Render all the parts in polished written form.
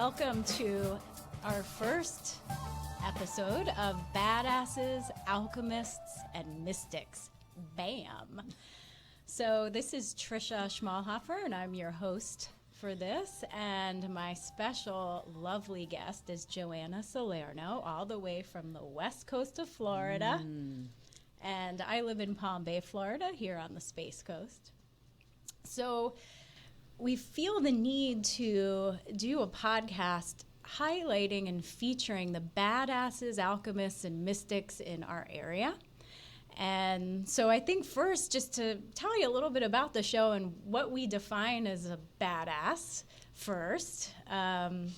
welcome to our first episode of Badasses, Alchemists, and Mystics. Bam! So this is Trisha Schmalhofer, and I'm your host for this. And my special, lovely guest is Joanna Salerno, all the way from the west coast of Florida. And I live in Palm Bay, Florida, here on the Space Coast. So we feel the need to do a podcast highlighting and featuring the badasses, alchemists, and mystics in our area. And so I think first, just to tell you a little bit about the show and what we define as a badass first, and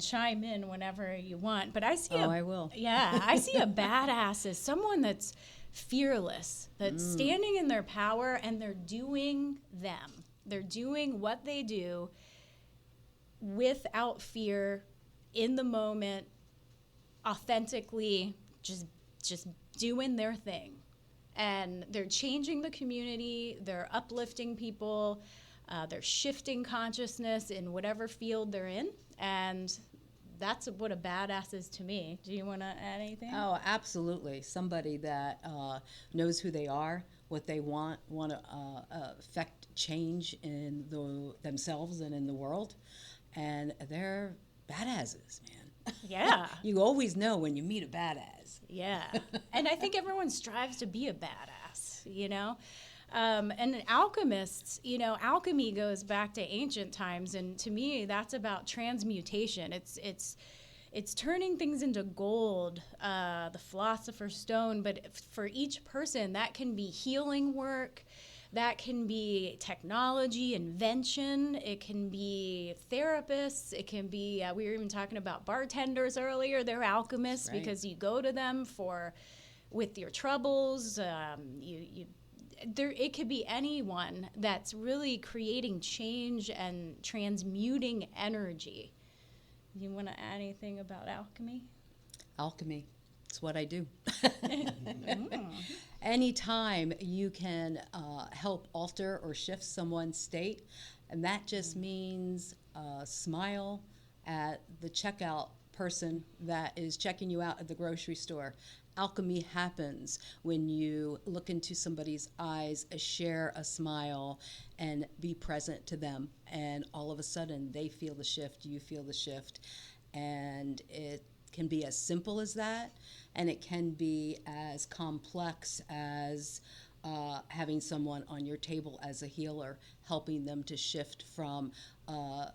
chime in whenever you want. But I see I will. Yeah, I see a badass as someone that's fearless, that's standing in their power, and they're doing them. They're doing what they do without fear, in the moment, authentically, just doing their thing. And they're changing the community, they're uplifting people, they're shifting consciousness in whatever field they're in. And that's what a badass is to me. Do you want to add anything? Oh, absolutely. Somebody that knows who they are, what they want to affect change in themselves and in the world. And they're badasses, man. Yeah. You always know when you meet a badass. Yeah. And I think everyone strives to be a badass, you know? And alchemists, you know, alchemy goes back to ancient times. And to me, that's about transmutation. It's turning things into gold, the philosopher's stone. But for each person, that can be healing work. That can be technology, invention. It can be therapists. It can be, we were even talking about bartenders earlier. They're alchemists, right? Because you go to them with your troubles. It could be anyone that's really creating change and transmuting energy. You want to add anything about alchemy? Alchemy. It's what I do. Anytime you can help alter or shift someone's state, and that just means smile at the checkout person that is checking you out at the grocery store. Alchemy happens when you look into somebody's eyes, share a smile, and be present to them. And all of a sudden, they feel the shift, you feel the shift. And it can be as simple as that, and it can be as complex as having someone on your table as a healer, helping them to shift from a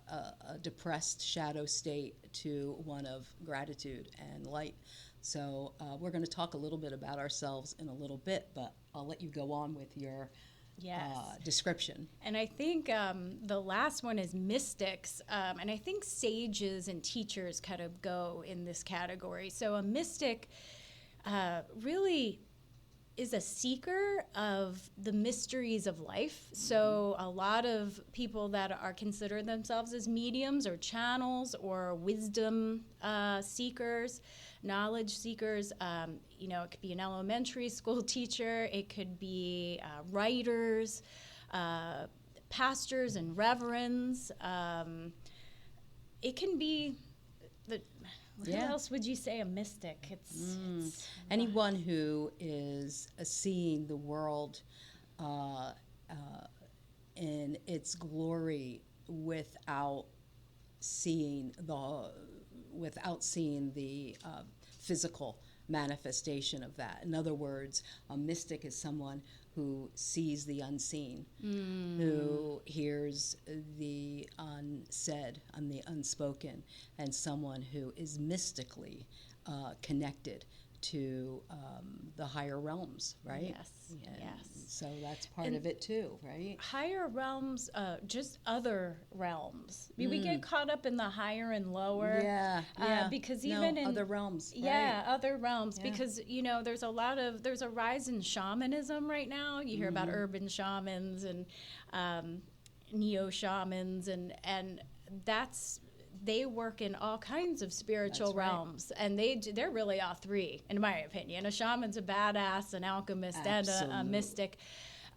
depressed shadow state to one of gratitude and light. So we're going to talk a little bit about ourselves in a little bit, but I'll let you go on with your description. And I think the last one is mystics, and I think sages and teachers kind of go in this category. So a mystic really is a seeker of the mysteries of life. So a lot of people that are considered themselves as mediums or channels or wisdom seekers, knowledge seekers, it could be an elementary school teacher, it could be writers, pastors and reverends. It can be what else would you say a mystic? It's anyone who is seeing the world in its glory without seeing the physical manifestation of that. In other words, a mystic is someone who sees the unseen, who hears the unsaid and the unspoken, and someone who is mystically connected to the higher realms, right? Yes, and yes. So that's part of it too, right? Higher realms, just other realms. I mean, we get caught up in the higher and lower. Yeah. Because even in other realms. Yeah, right. other realms. Yeah. Because, there's a rise in shamanism right now. You hear about urban shamans and neo-shamans, and that's... They work in all kinds of spiritual realms, and they're really all three, in my opinion. A shaman's a badass, an alchemist, and a mystic.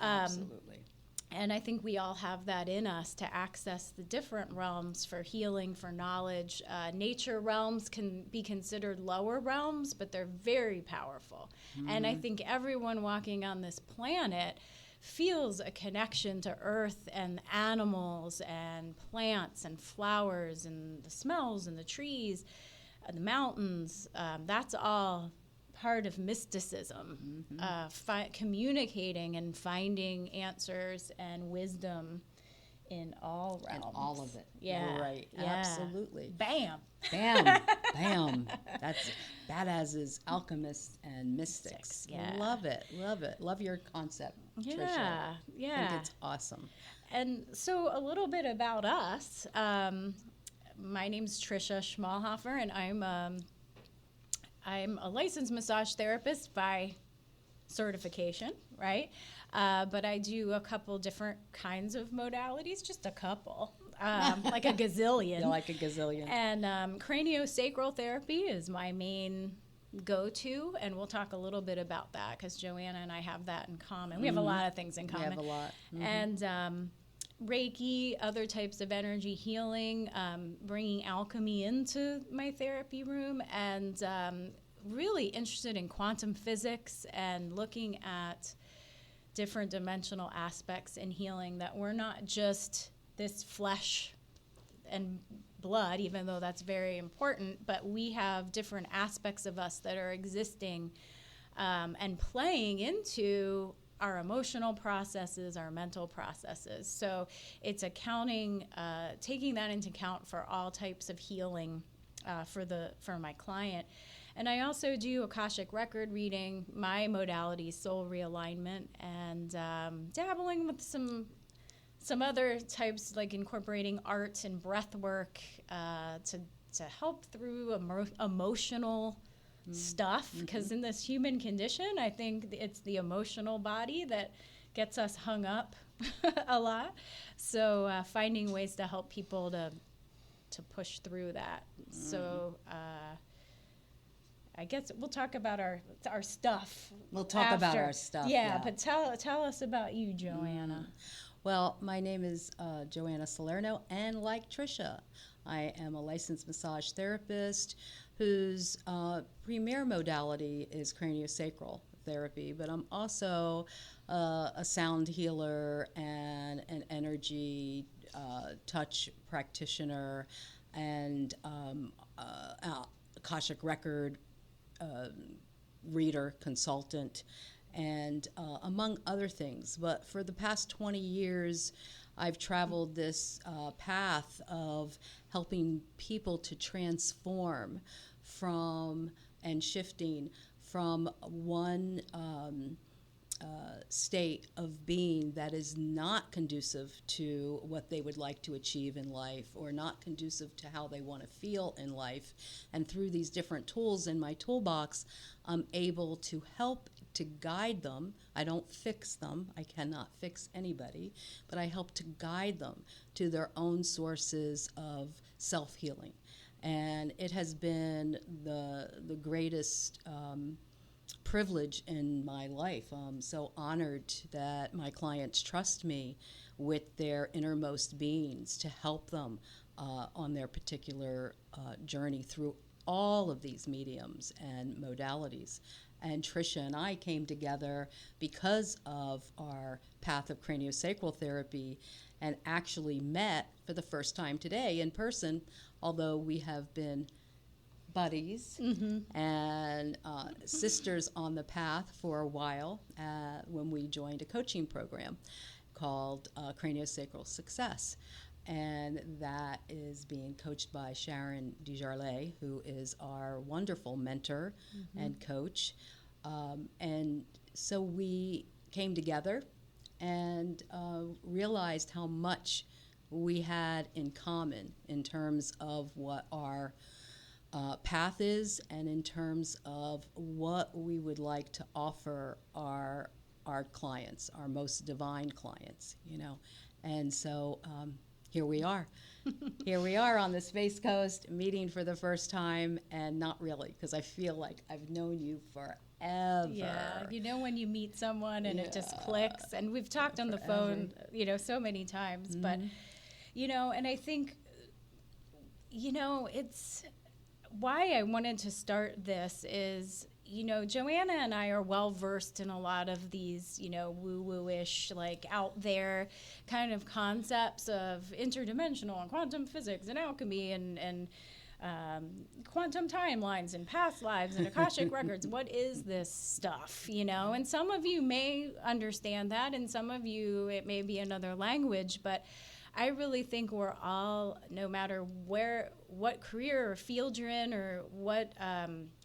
Absolutely. And I think we all have that in us to access the different realms for healing, for knowledge. Nature realms can be considered lower realms, but they're very powerful. And I think everyone walking on this planet feels a connection to earth and animals and plants and flowers and the smells and the trees and the mountains. That's all part of mysticism, communicating and finding answers and wisdom in all realms. And all of it. Yeah. Right. Yeah. Absolutely. Bam. Bam. Bam. That's Badasses, Alchemists, and Mystics. Yeah. Love it. Love it. Love your concept, Trisha. Yeah. Yeah. I think it's awesome. And so a little bit about us. My name's Trisha Schmalhofer, and I'm a licensed massage therapist by certification, right? But I do a couple different kinds of modalities, just a couple, like a gazillion. You're like a gazillion. And craniosacral therapy is my main go-to, and we'll talk a little bit about that because Joanna and I have that in common. We have a lot of things in common. We have a lot. And Reiki, other types of energy healing, bringing alchemy into my therapy room, and really interested in quantum physics and looking at different dimensional aspects in healing, that we're not just this flesh and blood, even though that's very important, but we have different aspects of us that are existing and playing into our emotional processes, our mental processes. So it's taking that into account for all types of healing for my client. And I also do Akashic record reading. My modality is soul realignment, and dabbling with some other types, like incorporating art and breath work to help through emotional stuff, because in this human condition, I think it's the emotional body that gets us hung up a lot. So finding ways to help people to push through that. So I guess we'll talk about our stuff. We'll talk about our stuff. Yeah, but tell us about you, Joanna. Well, my name is Joanna Salerno, and like Trisha, I am a licensed massage therapist whose premier modality is craniosacral therapy, but I'm also a sound healer and an energy touch practitioner and Akashic record reader, consultant, and among other things. But for the past 20 years, I've traveled this path of helping people to transform and shifting from one state of being that is not conducive to what they would like to achieve in life, or not conducive to how they want to feel in life. And through these different tools in my toolbox, I'm able to help to guide them. I don't fix them. I cannot fix anybody, but I help to guide them to their own sources of self-healing. And it has been the greatest privilege in my life. I'm so honored that my clients trust me with their innermost beings to help them on their particular journey through all of these mediums and modalities. And Trisha and I came together because of our path of craniosacral therapy, and actually met for the first time today in person, although we have been buddies and sisters on the path for a while when we joined a coaching program called Craniosacral Success. And that is being coached by Sharon DeJarlais, who is our wonderful mentor and coach. And so we came together and realized how much we had in common in terms of what our path is, and in terms of what we would like to offer our clients, our most divine clients, you know. And so here we are. Here we are on the Space Coast, meeting for the first time, and not really, because I feel like I've known you forever. Yeah, you know when you meet someone and it just clicks. And we've talked on the phone, so many times. But, and I think, it's why I wanted to start this is, Joanna and I are well versed in a lot of these, woo-woo-ish, like out there kind of concepts of interdimensional and quantum physics and alchemy and quantum timelines and past lives and Akashic records. What is this stuff, And some of you may understand that, and some of you, it may be another language, but I really think we're all, no matter what career or field you're in or what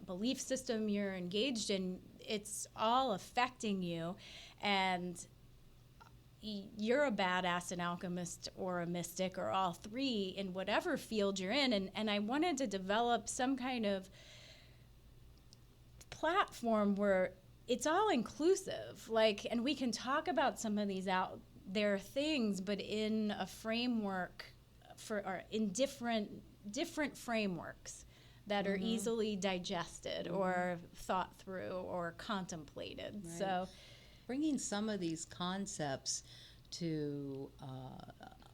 belief system you're engaged in, it's all affecting you. And you're a badass, an alchemist, or a mystic, or all three in whatever field you're in. And I wanted to develop some kind of platform where it's all inclusive. And we can talk about some of these out there things, but in a framework or in different frameworks that are easily digested or thought through or contemplated. Right. So bringing some of these concepts to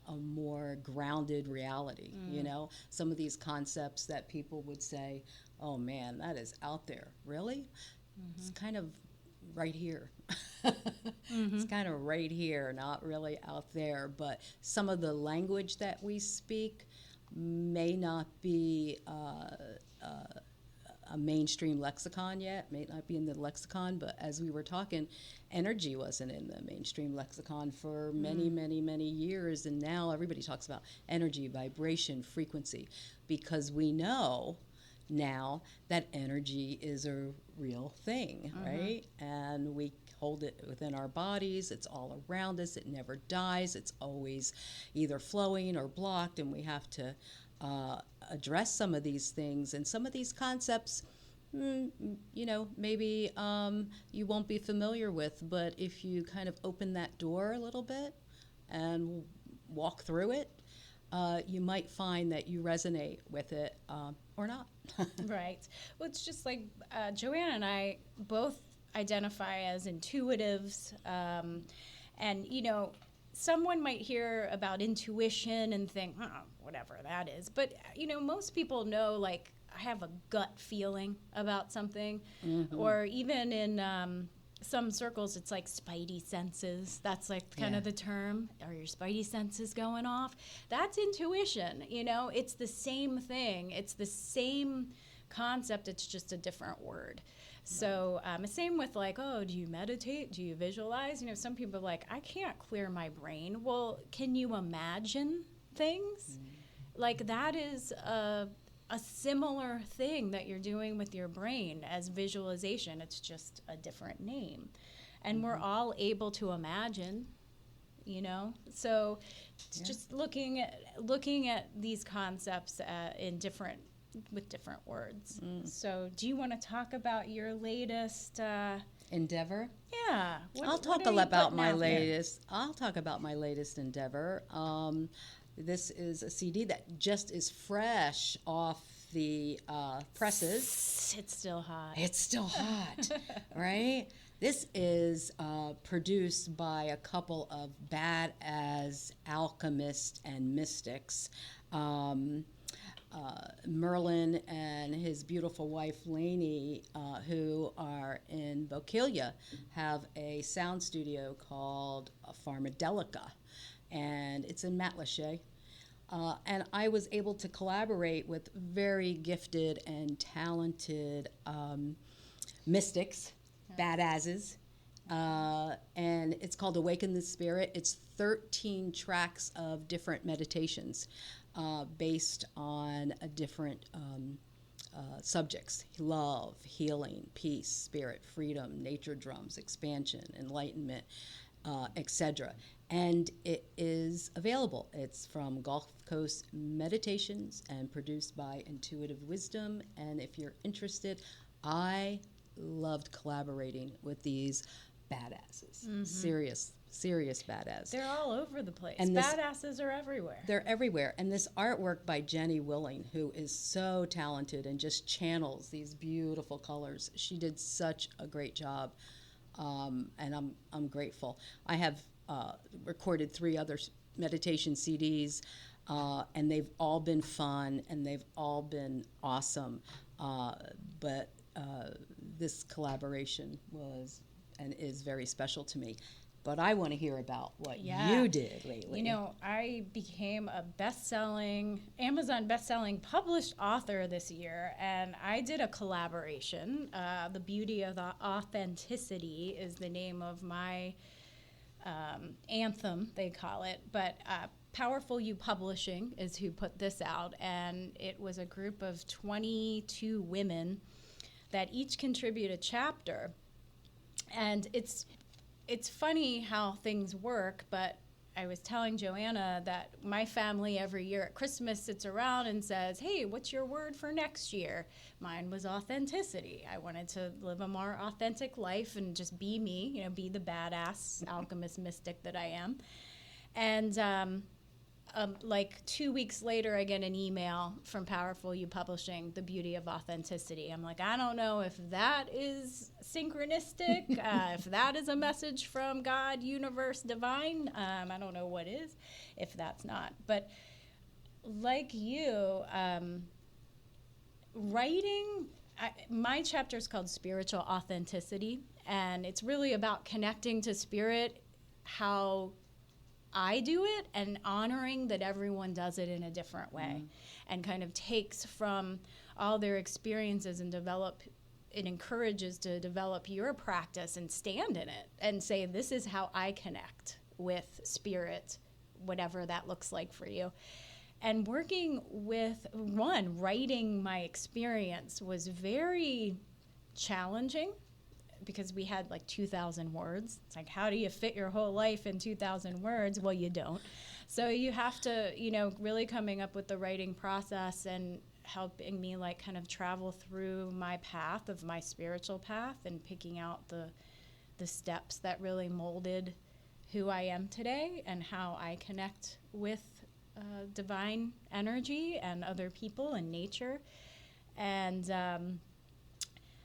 a more grounded reality, some of these concepts that people would say, oh man, that is out there. Really? It's kind of right here. It's kind of right here, not really out there. But some of the language that we speak may not be a mainstream lexicon yet, may not be in the lexicon, but as we were talking, energy wasn't in the mainstream lexicon for many, many, many years, and now everybody talks about energy, vibration, frequency, because we know now that energy is a real thing, right? And we hold it within our bodies. It's all around us. It never dies. It's always either flowing or blocked, and we have to address some of these things. And some of these concepts, maybe you won't be familiar with, but if you kind of open that door a little bit and walk through it, you might find that you resonate with it or not. Right. Well, it's just like Joanna and I both identify as intuitives. And, someone might hear about intuition and think, whatever that is. But, most people know, I have a gut feeling about something. Or even in some circles, it's like spidey senses. That's kind of the term. Are your spidey senses going off? That's intuition. It's the same thing. It's the same concept. It's just a different word. So same with do you meditate? Do you visualize? Some people are like, I can't clear my brain. Well, can you imagine things? That is a similar thing that you're doing with your brain as visualization. It's just a different name. And we're all able to imagine, So it's just looking at these concepts with different words. So do you want to talk about your latest endeavor? Yeah. I'll talk about my latest endeavor. This is a CD that just is fresh off the presses. It's still hot. Right? This is produced by a couple of badass alchemists and mystics. Merlin and his beautiful wife Lainey, who are in Bokelia, have a sound studio called Pharmadelica, and it's in Matlacha. And I was able to collaborate with very gifted and talented mystics, badasses, and it's called Awaken the Spirit. It's 13 tracks of different meditations based on a different subjects: love, healing, peace, spirit, freedom, nature drums, expansion, enlightenment, etc. And it is available. It's from Gulf Coast Meditations and produced by Intuitive Wisdom. And if you're interested, I loved collaborating with these badasses. Serious. serious badass. They're all over the place. And Badasses are everywhere. They're everywhere. And this artwork by Jenny Willing, who is so talented and just channels these beautiful colors. She did such a great job, and I'm grateful. I have recorded 3 other meditation CDs, and they've all been fun and they've all been awesome. But this collaboration was and is very special to me. But I want to hear about what you did lately. You know, I became a Amazon best-selling published author this year, and I did a collaboration. The Beauty of the Authenticity is the name of my anthem, they call it. But Powerful You Publishing is who put this out, and it was a group of 22 women that each contribute a chapter. And it's funny how things work, but I was telling Joanna that my family every year at Christmas sits around and says, hey, what's your word for next year? Mine was authenticity. I wanted to live a more authentic life and just be me, you know, be the badass alchemist mystic that I am. And like 2 weeks later, I get an email from Powerful You Publishing, The Beauty of Authenticity. I'm like, I don't know if that is synchronistic, if that is a message from God, universe, divine. I don't know what is, if that's not. But like you, writing, my chapter is called Spiritual Authenticity, and it's really about connecting to spirit, how I do it, and honoring that everyone does it in a different way, and kind of takes from all their experiences and encourages to develop your practice and stand in it and say, this is how I connect with spirit, whatever that looks like for you. And working with writing my experience was very challenging, because we had like 2,000 words. It's like, how do you fit your whole life in 2,000 words? Well, you don't. So you have to, you know, really coming up with the writing process and helping me like kind of travel through my path of my spiritual path and picking out the steps that really molded who I am today and how I connect with divine energy and other people and nature. And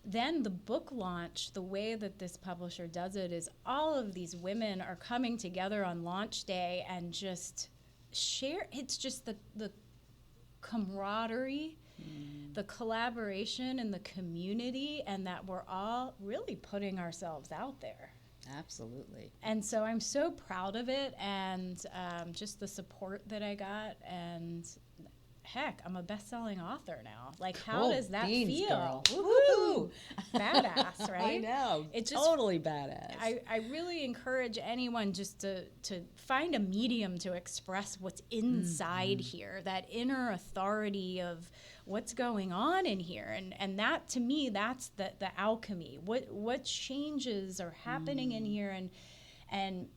then the book launch, the way that this publisher does it is all of these women are coming together on launch day and just share. It's just the camaraderie, the collaboration, and the community, and that we're all really putting ourselves out there. Absolutely. And so I'm so proud of it, and just the support that I got, and heck, I'm a best-selling author now. Like, how does that feel? Girl. Woohoo! Badass, right? I know. It's just, totally badass. I really encourage anyone just to find a medium to express what's inside here, that inner authority of what's going on in here. And that, to me, that's the alchemy. What changes are happening in here, and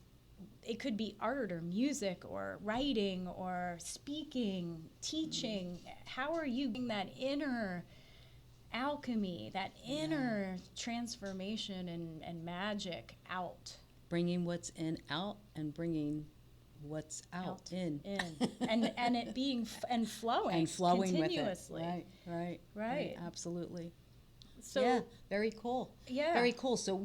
it could be art or music or writing or speaking, teaching. How are you getting that inner alchemy, that inner transformation and magic out? Bringing what's in out and bringing what's out in. and it being and flowing continuously. With it. Right. Absolutely. So yeah, very cool. Yeah. Very cool. So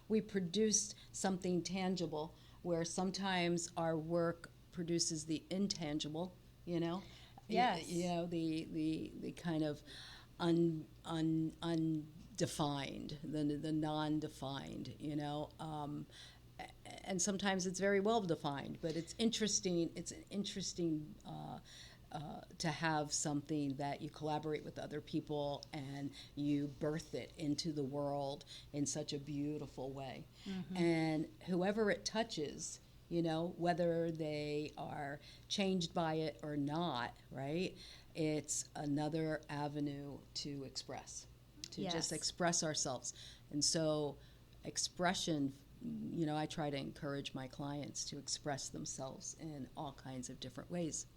we produced something tangible, where sometimes our work produces the intangible, you know? Yes. You know, the kind of undefined, the non-defined, you know? And sometimes it's very well defined, but it's interesting. It's interesting to have something that you collaborate with other people and you birth it into the world in such a beautiful way. And whoever it touches, you know, whether they are changed by it or not, right? It's another avenue to express, to just express ourselves. And so expression, you know, I try to encourage my clients to express themselves in all kinds of different ways.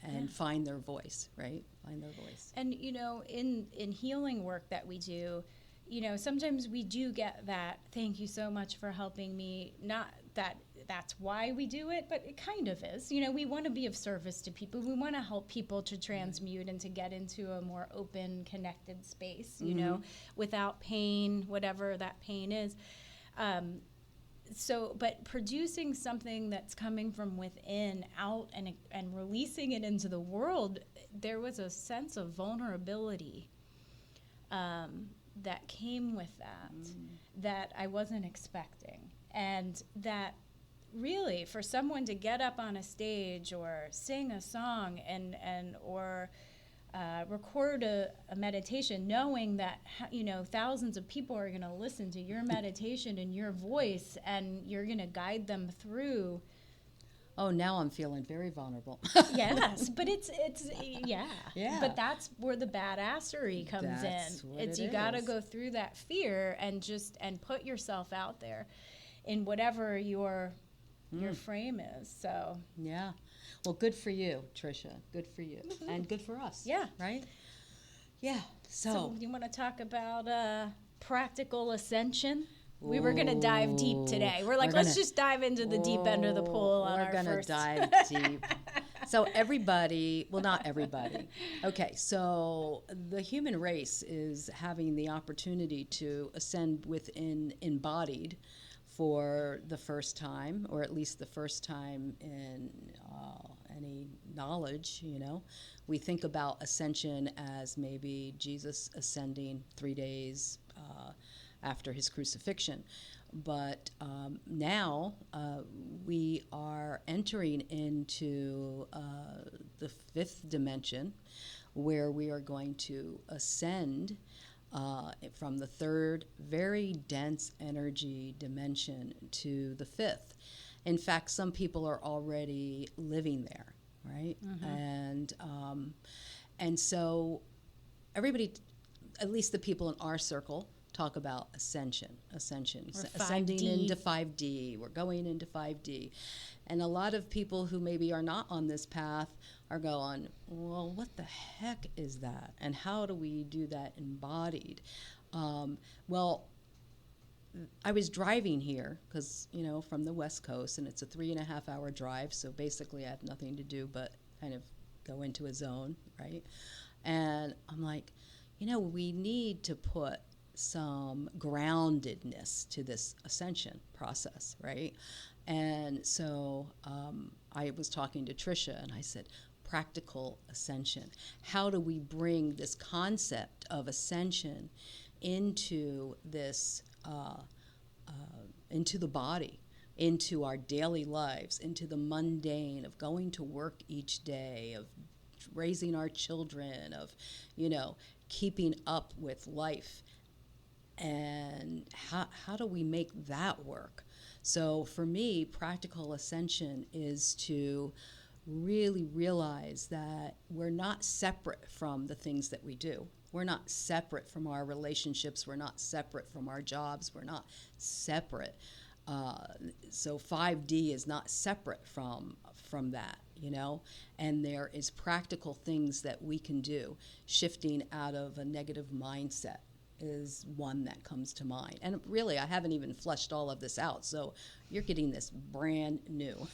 And find their voice, right? Find their voice. And, you know, in healing work that we do, you know, sometimes we do get that, thank you so much for helping me. Not that's why we do it, but it kind of is. You know, we want to be of service to people. We want to help people to transmute and to get into a more open, connected space, you know, without pain, whatever that pain is. But producing something that's coming from within out and releasing it into the world, there was a sense of vulnerability that came with that I wasn't expecting. And that really, for someone to get up on a stage or sing a song or record a meditation, knowing that, you know, thousands of people are going to listen to your meditation in your voice, and you're going to guide them through. Oh, now I'm feeling very vulnerable. Yes, but it's yeah. But that's where the badassery comes in. It's you got to go through that fear and put yourself out there in whatever your frame is. So yeah. Well, good for you, Trisha. Good for you. And good for us. Yeah. Right? Yeah. So you want to talk about practical ascension? We were going to dive deep today. Let's just dive into the deep end of the pool on our first. We're going to dive deep. So everybody, well, not everybody. Okay, so the human race is having the opportunity to ascend within embodied for the first time, or at least the first time in any knowledge, you know. We think about ascension as maybe Jesus ascending 3 days after his crucifixion. But now we are entering into the fifth dimension, where we are going to ascend from the third very dense energy dimension to the fifth. In fact, some people are already living there, right? And so everybody, at least the people in our circle, talk about ascension, ascending into 5D. We're going into 5D. And a lot of people who maybe are not on this path are going, well, what the heck is that? And how do we do that embodied? Well, I was driving here because, you know, from the West Coast, and it's a 3.5 hour drive. So basically I have nothing to do but kind of go into a zone, right? And I'm like, you know, we need to put some groundedness to this ascension process, right? And so I was talking to Trisha, and I said, practical ascension. How do we bring this concept of ascension into this, into the body, into our daily lives, into the mundane of going to work each day, of raising our children, of, you know, keeping up with life? And how do we make that work? So for me, practical ascension is to really realize that we're not separate from the things that we do. We're not separate from our relationships. We're not separate from our jobs. We're not separate. So 5D is not separate from that, you know? And there is practical things that we can do. Shifting out of a negative mindset is one that comes to mind. And really, I haven't even fleshed all of this out, so you're getting this brand new.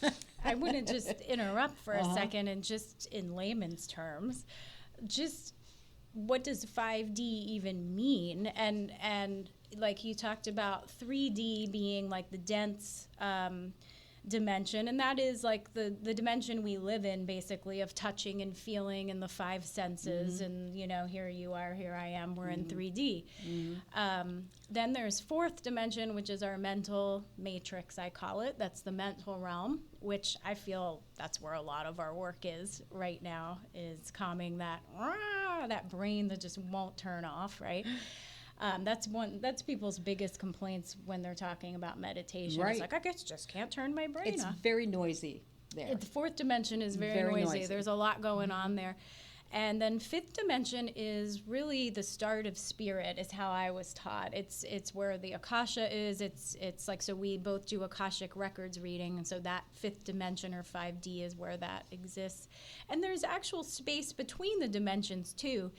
I want to just interrupt for a second, and just in layman's terms, just what does 5D even mean? And like you talked about 3D being like the dense dimension, and that is like the dimension we live in, basically, of touching and feeling and the five senses. And, you know, here you are, here I am, we're in 3D. Then there's fourth dimension, which is our mental matrix, I call it. That's the mental realm, which I feel that's where a lot of our work is right now, is calming that brain that just won't turn off, right? That's people's biggest complaints when they're talking about meditation. Right. It's like, I just can't turn my brain off. It's very noisy there. The fourth dimension is very noisy. There's a lot going on there. And then fifth dimension is really the start of spirit, is how I was taught. It's where the Akasha is. It's like, so we both do Akashic records reading, and so that fifth dimension, or 5D, is where that exists. And there's actual space between the dimensions too.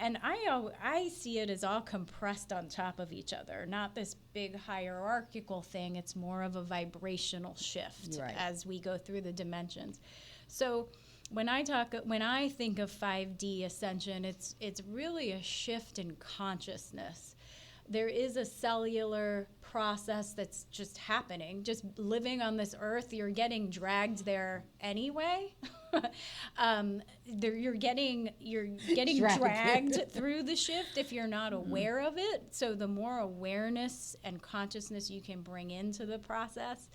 and I see it as all compressed on top of each other, not this big hierarchical thing. It's more of a vibrational shift as we go through the dimensions. So when I think of 5D ascension, it's really a shift in consciousness. There is a cellular process that's just happening. Just living on this earth, you're getting dragged there anyway. You're getting dragged through the shift if you're not aware of it. So the more awareness and consciousness you can bring into the process,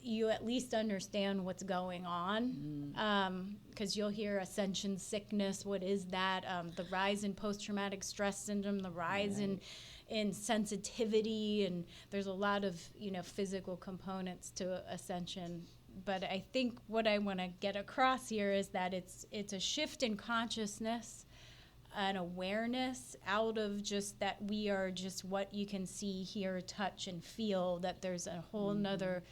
you at least understand what's going on, because you'll hear ascension sickness. What is that? The rise in post-traumatic stress syndrome, the rise in sensitivity, and there's a lot of physical components to ascension. But I think what I want to get across here is that it's a shift in consciousness, an awareness out of just that we are just what you can see, hear, touch, and feel, that there's a whole nother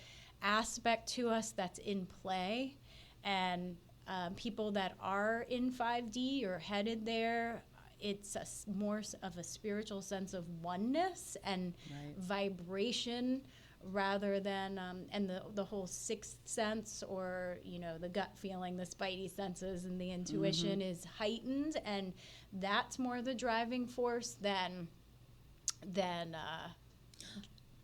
aspect to us that's in play. And people that are in 5D or headed there, it's more of a spiritual sense of oneness and vibration, rather than and the whole sixth sense, or the gut feeling, the spidey senses and the intuition is heightened, and that's more the driving force than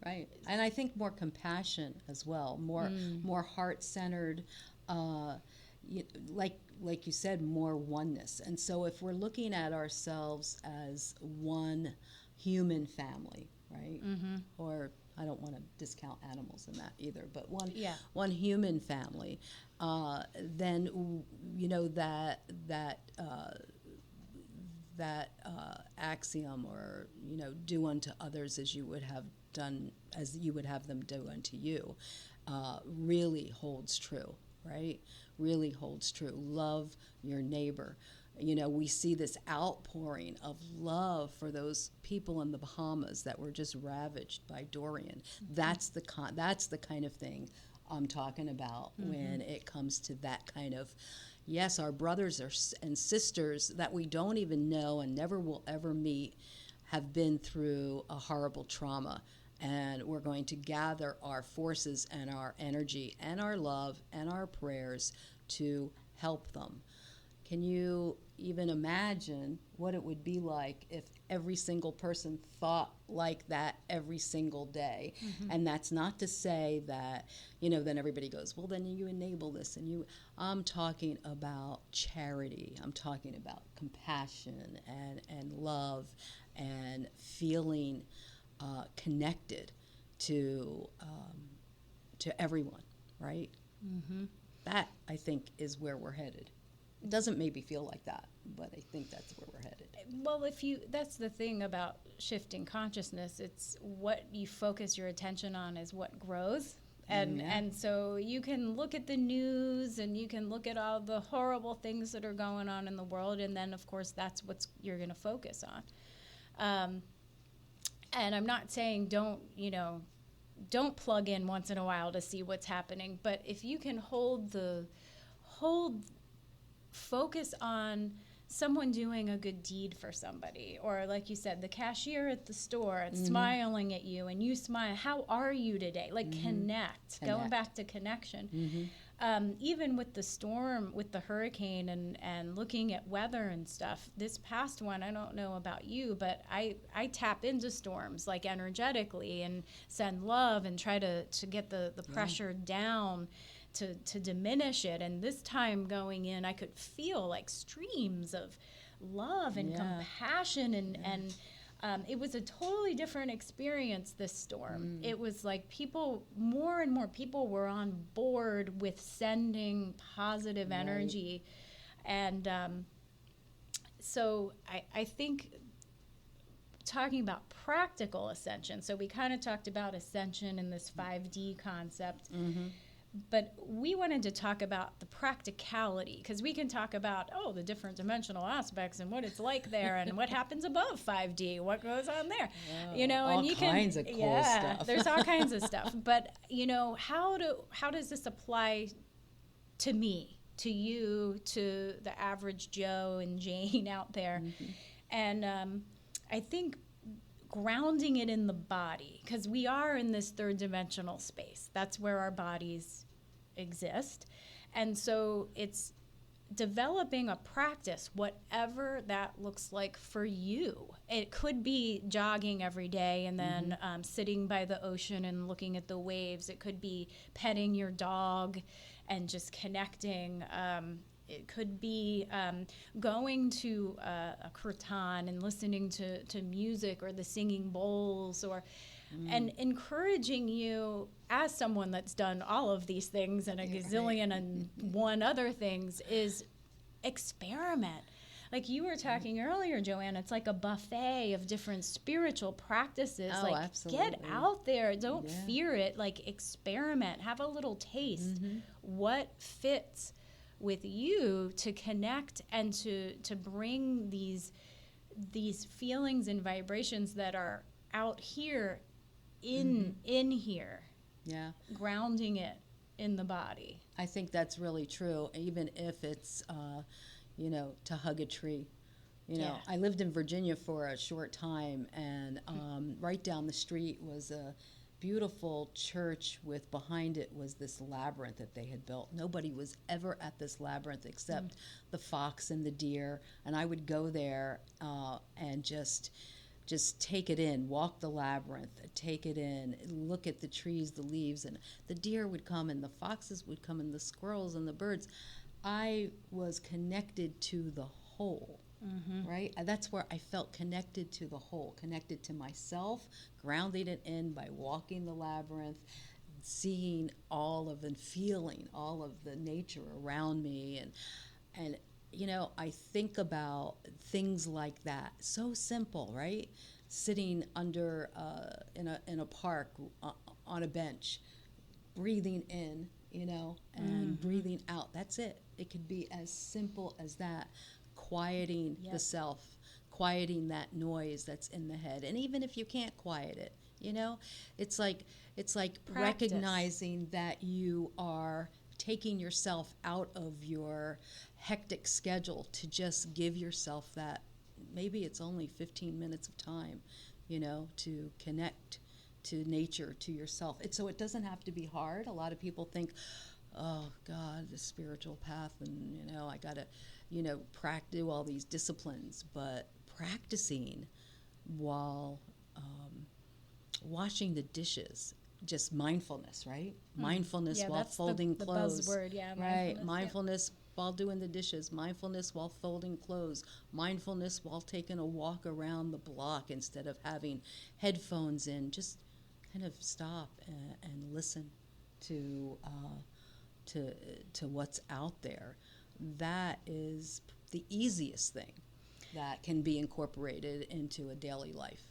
right. And I think more compassion as well, more heart-centered, like you said, more oneness. And so if we're looking at ourselves as one human family, right? Or I don't want to discount animals in that either, but one human family, then that axiom, or do unto others as you would have them do unto you, really holds true, right? Really holds true. Love your neighbor. We see this outpouring of love for those people in the Bahamas that were just ravaged by Dorian. That's the kind of thing I'm talking about when it comes to that kind of, yes, our brothers and sisters that we don't even know and never will ever meet have been through a horrible trauma. And we're going to gather our forces and our energy and our love and our prayers to help them. Can you even imagine what it would be like if every single person thought like that every single day? And that's not to say that, then everybody goes, well, then you enable this. I'm talking about charity. I'm talking about compassion and love and feeling connected to everyone, right? That, I think, is where we're headed. It doesn't maybe feel like that, but I think that's where we're headed. Well, that's the thing about shifting consciousness. It's what you focus your attention on is what grows. And so you can look at the news and you can look at all the horrible things that are going on in the world, and then, of course, that's what you're going to focus on. And I'm not saying don't plug in once in a while to see what's happening, but if you can focus on someone doing a good deed for somebody, or like you said, the cashier at the store smiling at you and you smile, how are you today? Connect. Going back to connection. Even with the storm, with the hurricane and looking at weather and stuff, this past one, I don't know about you, but I tap into storms energetically and send love and try to get the pressure down to diminish it. And this time going in, I could feel streams of love and compassion and it was a totally different experience, this storm. It was more and more people were on board with sending positive energy. And so I think talking about practical ascension, so we kind of talked about ascension in this 5D concept. But we wanted to talk about the practicality, because we can talk about, the different dimensional aspects and what it's like there and what happens above 5D, what goes on there. All kinds of cool stuff. There's all kinds of stuff. But, how does this apply to me, to you, to the average Joe and Jane out there. And I think grounding it in the body, because we are in this third dimensional space. That's where our bodies exist. And so it's developing a practice, whatever that looks like for you. It could be jogging every day and then sitting by the ocean and looking at the waves. It could be petting your dog and just connecting. It could be going to a kirtan and listening to music or the singing bowls, or and encouraging you, as someone that's done all of these things and a gazillion and one other things, is experiment. Like you were talking earlier, Joanna, it's like a buffet of different spiritual practices. Oh, like absolutely. Get out there. Don't fear it. Like experiment. Have a little taste. What fits with you to connect and to bring these feelings and vibrations that are out here in here. Yeah. Grounding it in the body. I think that's really true, even if it's to hug a tree. I lived in Virginia for a short time, and right down the street was a beautiful church with behind it was this labyrinth that they had built. Nobody was ever at this labyrinth except the fox and the deer, and I would go there and just take it in, walk the labyrinth, take it in, look at the trees, the leaves, and the deer would come and the foxes would come and the squirrels and the birds. I was connected to the whole. Right? And that's where I felt connected to the whole, connected to myself, grounding it in by walking the labyrinth, seeing all of and feeling all of the nature around me. And I think about things like that. So simple, right? Sitting under in a park on a bench, breathing in, and breathing out. That's it. It could be as simple as that. Quieting the self, quieting that noise that's in the head. And even if you can't quiet it, it's like Practice. Recognizing that you are taking yourself out of your hectic schedule to just give yourself that, maybe it's only 15 minutes of time, to connect to nature, to yourself. So it doesn't have to be hard. A lot of people think, oh God, the spiritual path, and I gotta practice all these disciplines, but practicing while washing the dishes, just mindfulness, right? Mindfulness while folding clothes. The buzzword, mindfulness. Right, mindfulness while doing the dishes, mindfulness while folding clothes, mindfulness while taking a walk around the block instead of having headphones in. Just kind of stop and listen to what's out there. That is the easiest thing that can be incorporated into a daily life.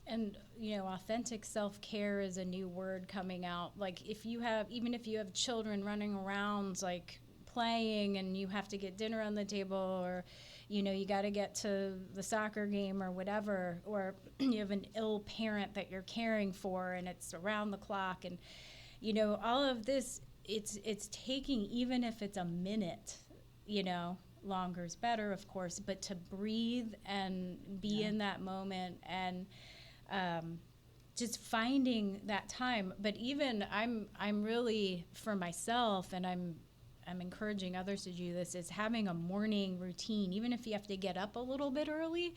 And, authentic self-care is a new word coming out. Like even if you have children running around, like playing, and you have to get dinner on the table, or, you got to get to the soccer game or whatever, or you have an ill parent that you're caring for and it's around the clock. And, all of this, it's taking, even if it's a minute, longer is better, of course, but to breathe and be in that moment, and just finding that time. But even I'm really, for myself, and I'm encouraging others to do this, is having a morning routine, even if you have to get up a little bit early,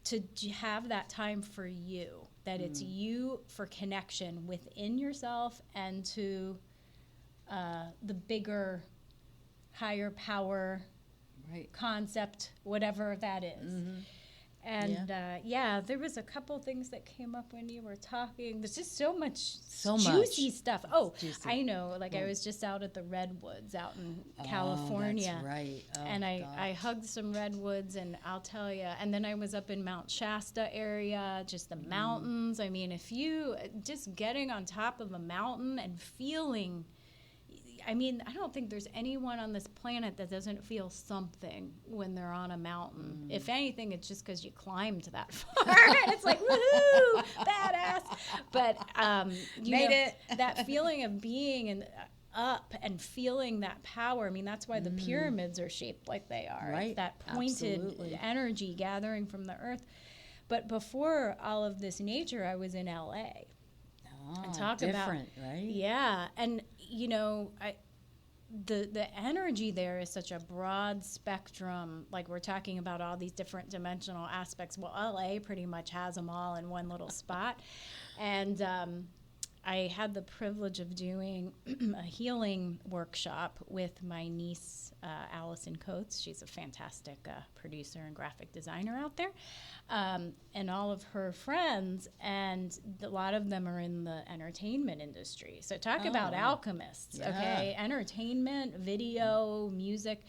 to have that time for you, that it's you, for connection within yourself and to the bigger, higher power concept, whatever that is. And there was a couple things that came up when you were talking. There's just so much juicy stuff. Oh, juicy. I know. Like I was just out at the redwoods out in California. That's right. Oh, and I hugged some redwoods, and I'll tell you. And then I was up in Mount Shasta area, just the mountains. I mean, if you just getting on top of a mountain and feeling. I mean, I don't think there's anyone on this planet that doesn't feel something when they're on a mountain. If anything, it's just because you climbed that far. And it's like, woohoo, badass. But Made it. That feeling of being, and up and feeling that power. I mean, that's why the pyramids are shaped like they are. Right. It's that pointed Absolutely. energy gathering from the earth. But before all of this nature, I was in LA. And talk different, about, right? Yeah. And, you know, the energy there is such a broad spectrum. Like, we're talking about all these different dimensional aspects. Well, LA pretty much has them all in one little spot. And I had the privilege of doing a healing workshop with my niece, Allison Coates. She's a fantastic producer and graphic designer out there. And all of her friends, and a lot of them are in the entertainment industry. So talk about alchemists, okay? Entertainment, video, music.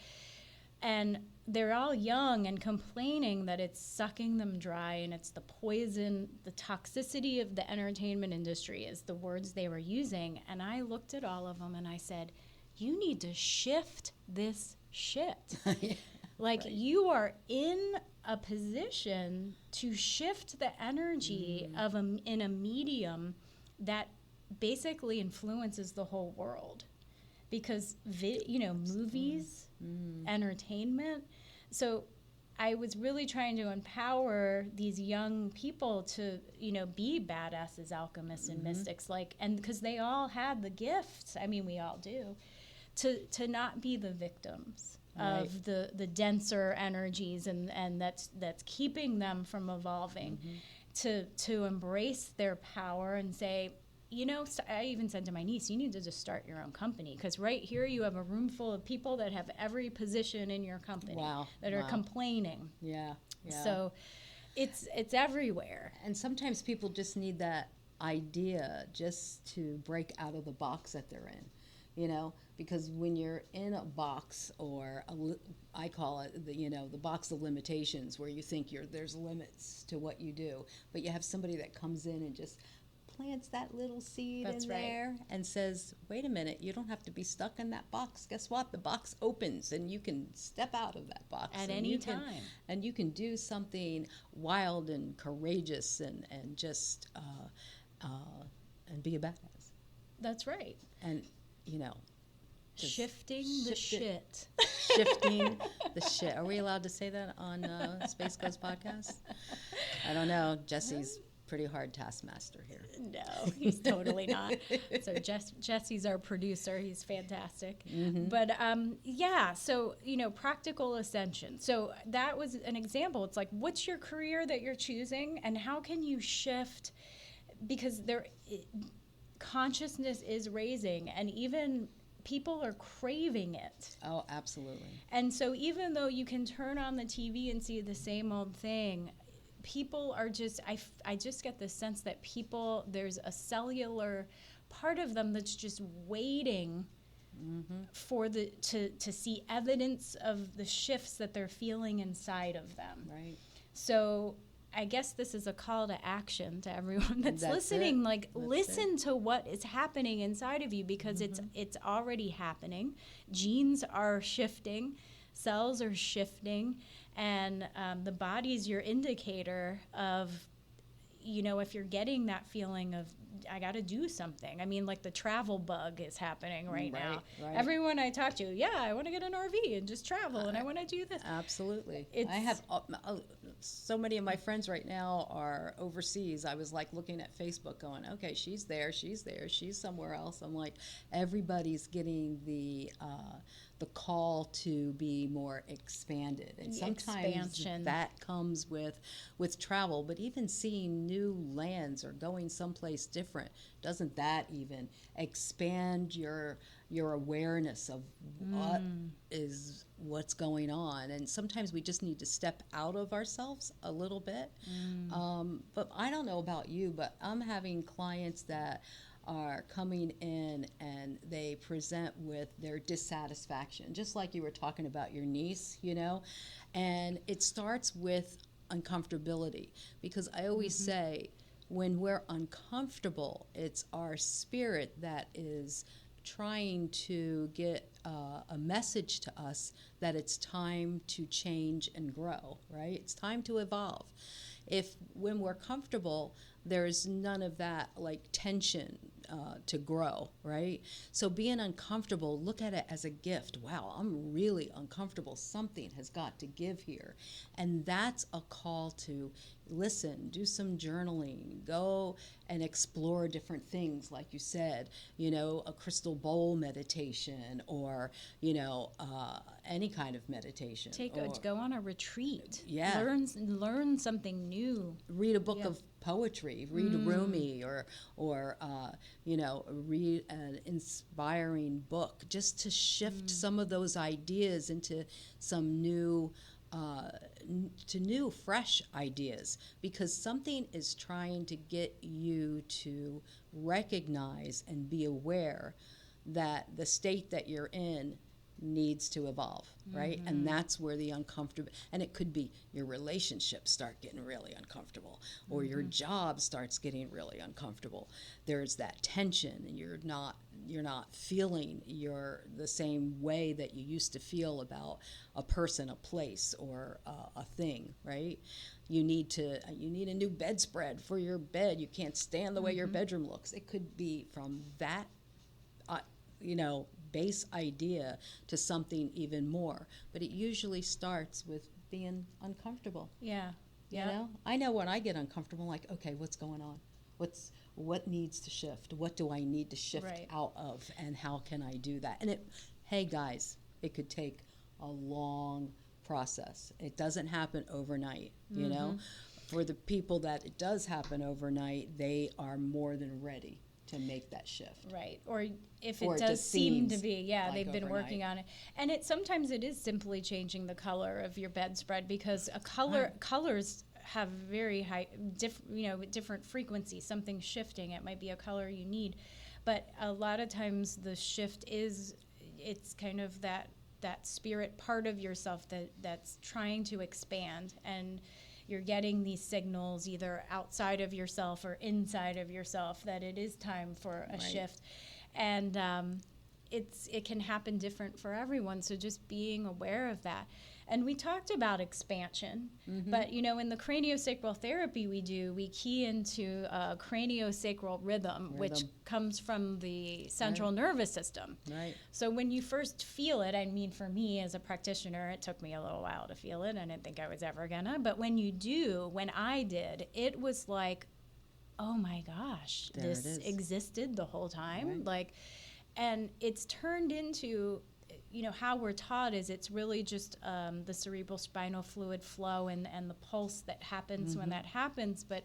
And they're all young and complaining that it's sucking them dry, and it's the poison, the toxicity of the entertainment industry is the words they were using. And I looked at all of them and I said, you need to shift this shit. Like, you are in a position to shift the energy of in a medium that basically influences the whole world. Because, movies, entertainment. So I was really trying to empower these young people to, be badasses, alchemists, and mystics, and because they all had the gifts. I mean, we all do, to not be the victims of the denser energies and that's keeping them from evolving, to embrace their power and say, I even said to my niece, you need to just start your own company, because right here you have a room full of people that have every position in your company that are complaining. Yeah. So it's everywhere. And sometimes people just need that idea just to break out of the box that they're in, because when you're in a box, or I call it the box of limitations, where you think there's limits to what you do, but you have somebody that comes in and just plants that little seed there and says, wait a minute, you don't have to be stuck in that box. Guess what? The box opens and you can step out of that box at any time. And you can do something wild and courageous and just and be a badass. That's right. And, shifting the shit. Shifting the shit. Are we allowed to say that on Space Ghost Podcast? I don't know. Jesse's pretty hard taskmaster here. No, he's totally not. So Jesse's our producer. He's fantastic. But so practical ascension. So that was an example. It's like, what's your career that you're choosing, and how can you shift? Because consciousness is raising, and even people are craving it. Oh, absolutely. And so even though you can turn on the TV and see the same old thing, people are just, I just get the sense that there's a cellular part of them that's just waiting for to see evidence of the shifts that they're feeling inside of them. Right. So I guess this is a call to action to everyone that's listening. Listen to what is happening inside of you, because it's already happening. Genes are shifting, cells are shifting, and the body's your indicator of, if you're getting that feeling of, I got to do something. I mean, like the travel bug is happening right now. Right. Everyone I talk to, I want to get an RV and just travel, and I want to do this. Absolutely. I have so many of my friends right now are overseas. I was like looking at Facebook going, okay, she's there, she's somewhere else. I'm like, everybody's getting the call to be more expanded, and sometimes that comes with travel, but even seeing new lands or going someplace different, doesn't that even expand your awareness of what's going on? And sometimes we just need to step out of ourselves a little bit. But I don't know about you, but I'm having clients that are coming in and they present with their dissatisfaction, just like you were talking about your niece, and it starts with uncomfortability, because I always say, when we're uncomfortable, it's our spirit that is trying to get a message to us that it's time to change and grow, right? It's time to evolve. When we're comfortable, there's none of that like tension to grow, right? So being uncomfortable, look at it as a gift. Wow, I'm really uncomfortable. Something has got to give here. And that's a call to listen, do some journaling, go and explore different things, like you said, a crystal bowl meditation, or, any kind of meditation. Go on a retreat. Yeah. Learn something new. Read a book of poetry, read Rumi, or read an inspiring book, just to shift some of those ideas into some new fresh ideas, because something is trying to get you to recognize and be aware that the state that you're in needs to evolve, right? And that's where the uncomfortable, and it could be your relationships start getting really uncomfortable, or your job starts getting really uncomfortable. There's that tension, and you're not feeling the same way that you used to feel about a person, a place, or a thing, right? You need a new bedspread for your bed. You can't stand the way your bedroom looks. It could be from that base idea to something even more. But it usually starts with being uncomfortable. Yeah. I know when I get uncomfortable, I'm like, okay, what's going on? What needs to shift? What do I need to shift out of? And how can I do that? And hey guys, it could take a long process. It doesn't happen overnight, For the people that it does happen overnight, they are more than ready to make that shift. Right. Or if it does seem to be, they've been working on it. And sometimes it is simply changing the color of your bedspread, because colors have very high, different frequencies, something shifting. It might be a color you need. But a lot of times the shift it's kind of that spirit part of yourself that's trying to expand, and you're getting these signals either outside of yourself or inside of yourself that it is time for a shift. And it can happen different for everyone, so just being aware of that. And we talked about expansion, but in the craniosacral therapy we key into a craniosacral rhythm, which comes from the central nervous system. Right. So when you first feel it, for me as a practitioner, it took me a little while to feel it. I didn't think I was ever gonna, but when I did, it was like, oh my gosh, this existed the whole time. Right. And it's turned into, how we're taught is it's really just the cerebral spinal fluid flow and the pulse that happens when that happens. But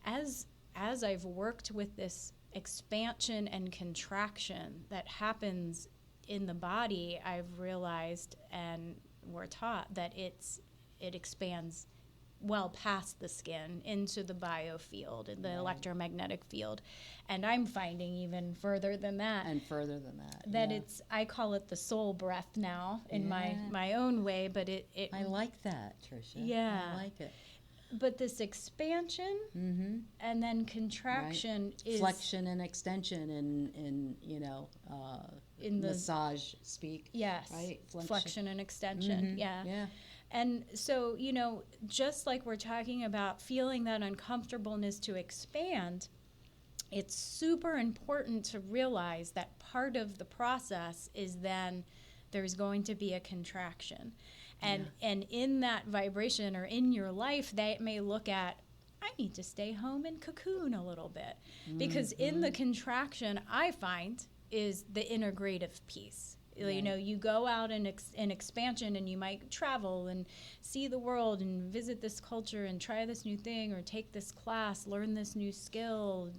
as I've worked with this expansion and contraction that happens in the body, I've realized, and we're taught, that it expands well past the skin into the biofield and the electromagnetic field. And I'm finding even further than that. And further than that. That I call it the soul breath now in my own way, but it I like that, Trisha. Yeah. I like it. But this expansion and then contraction is flexion and extension in in the massage speak. Yes. Right? Flexion and extension. Yeah. And so, just like we're talking about feeling that uncomfortableness to expand, it's super important to realize that part of the process is then there's going to be a contraction. And in that vibration or in your life, they may look at, I need to stay home and cocoon a little bit. Because in the contraction, I find, is the integrative piece. Right. You go out in expansion, and you might travel and see the world and visit this culture and try this new thing or take this class, learn this new skill,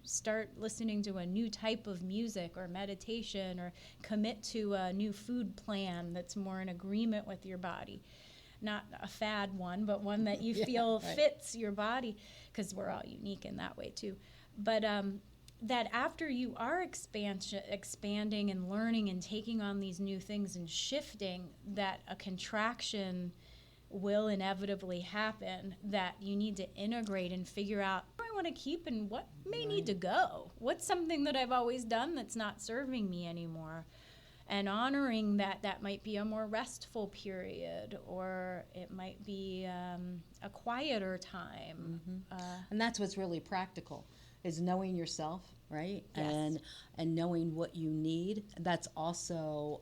start listening to a new type of music or meditation, or commit to a new food plan that's more in agreement with your body. Not a fad one, but one that you feel fits your body, because we're all unique in that way too. But that after you are expanding and learning and taking on these new things and shifting, that a contraction will inevitably happen, that you need to integrate and figure out what I want to keep and what may need to go. What's something that I've always done that's not serving me anymore? And honoring that might be a more restful period, or it might be a quieter time. And that's what's really practical. is knowing yourself, right? Yes. And knowing what you need. That's also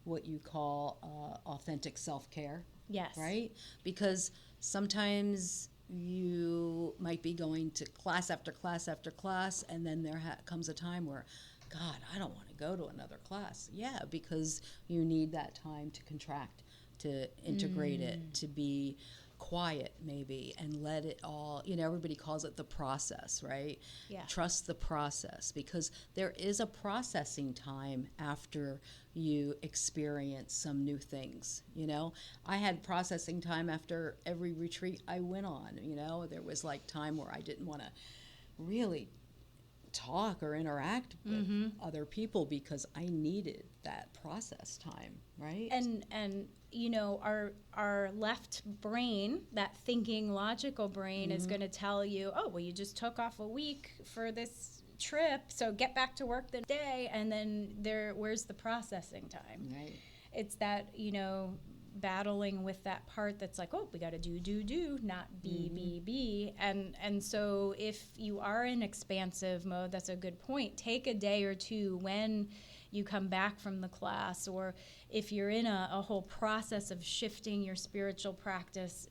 what you call authentic self-care. Yes. Right? Because sometimes you might be going to class after class after class, and then there comes a time where, God, I don't want to go to another class. Yeah, because you need that time to contract, to integrate it, to be quiet maybe, and let it all, everybody calls it the process, right? Yeah. Trust the process, because there is a processing time after you experience some new things. I had processing time after every retreat I went on. There was like time where I didn't want to really talk or interact with other people because I needed that process time, right? And our left brain, that thinking logical brain, is going to tell you, oh, well, you just took off a week for this trip, so get back to work the day. And then where's the processing time? Right. It's that, battling with that part that's like, oh, we got to do, not be. And so if you are in expansive mode, that's a good point. Take a day or two when you come back from the class, or if you're in a whole process of shifting your spiritual practice,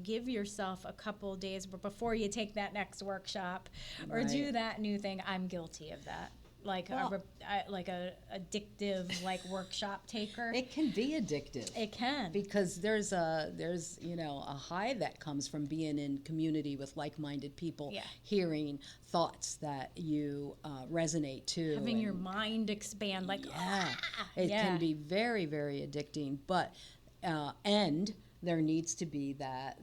give yourself a couple days before you take that next workshop or do that new thing. I'm guilty of that. Like a addictive workshop taker. It can be addictive. It can, because there's a high that comes from being in community with like-minded people, hearing thoughts that you resonate to, having your mind expand. It can be very, very addicting. But and there needs to be that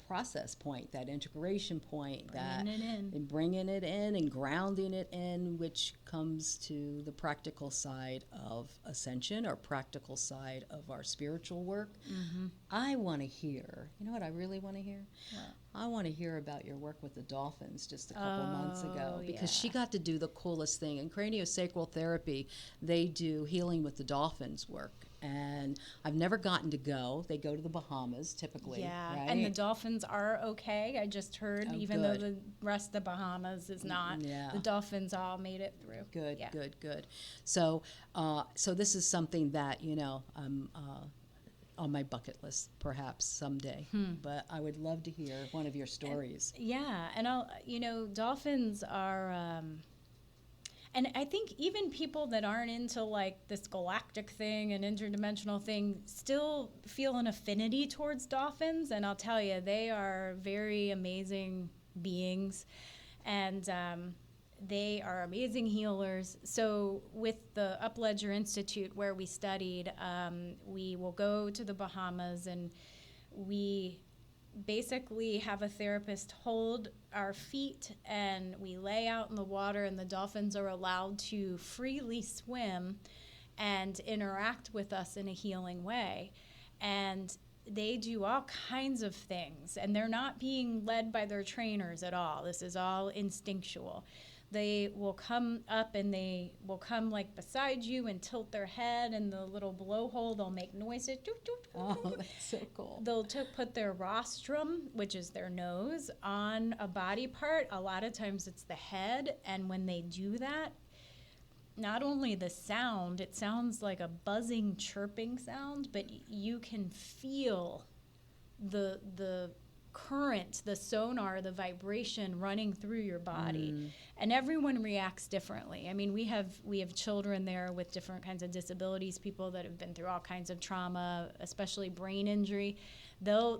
process point, that integration point, bringing it in and grounding it in, which comes to the practical side of Ascension, or practical side of our spiritual work. I want to hear, you know what I really want to hear? What? I want to hear about your work with the dolphins just a couple months ago, because she got to do the coolest thing. In craniosacral therapy, they do healing with the dolphins work. And I've never gotten to go. They go to the Bahamas typically. Yeah, right? And the dolphins are okay. I just heard, even though the rest of the Bahamas is not, the dolphins all made it through. Good, good. So, so this is something that I'm on my bucket list perhaps someday. But I would love to hear one of your stories. And dolphins are. And I think even people that aren't into this galactic thing and interdimensional thing still feel an affinity towards dolphins. And I'll tell you, they are very amazing beings, and they are amazing healers. So with the Upledger Institute, where we studied, we will go to the Bahamas, and we basically have a therapist hold our feet, and we lay out in the water, and the dolphins are allowed to freely swim and interact with us in a healing way. And they do all kinds of things, and they're not being led by their trainers at all. This is all instinctual. They will come up, and they will come beside you and tilt their head, and the little blowhole, they'll make noises. Oh, that's so cool. They'll put their rostrum, which is their nose, on a body part. A lot of times it's the head, and when they do that, not only the sound, it sounds like a buzzing, chirping sound, but you can feel the current, the sonar, the vibration running through your body. And everyone reacts differently. I mean, we have children there with different kinds of disabilities, people that have been through all kinds of trauma, especially brain injury.